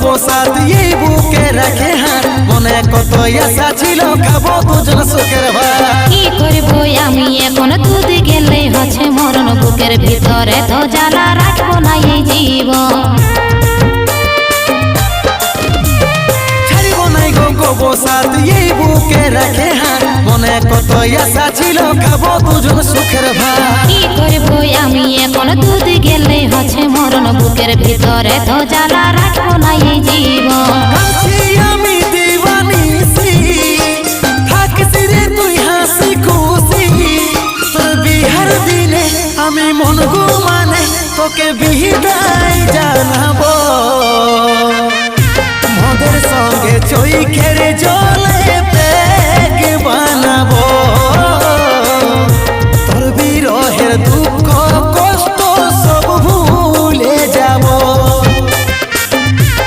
বসাত এই বুকে রাখে হাত মনে কত আশা ছিল খাবো দুজন সুখের ভাত কি করবো আমি এখন দুধ গেলে হচ্ছে মরণ বুকের ভিতরে তো জ্বালা রাখবো না এই জীবন ছাড়িব নাই গো বসাত এই বুকে রাখে হাত মনে কত আশা ছিল খাবো দুজন সুখের ভাত কি করবো আমি এখন দুধ গেলে হচ্ছে মরণ বুকের ভিতরে তো জ্বালা রাখবো না এই জীবন আছি আমি দিওয়ানিসি থাকিস রে তুই হাসি খুশি তোর বিহার দিনে আমি মন মানে তোকে বিদায় জানাবো মদের সঙ্গে চই খেলে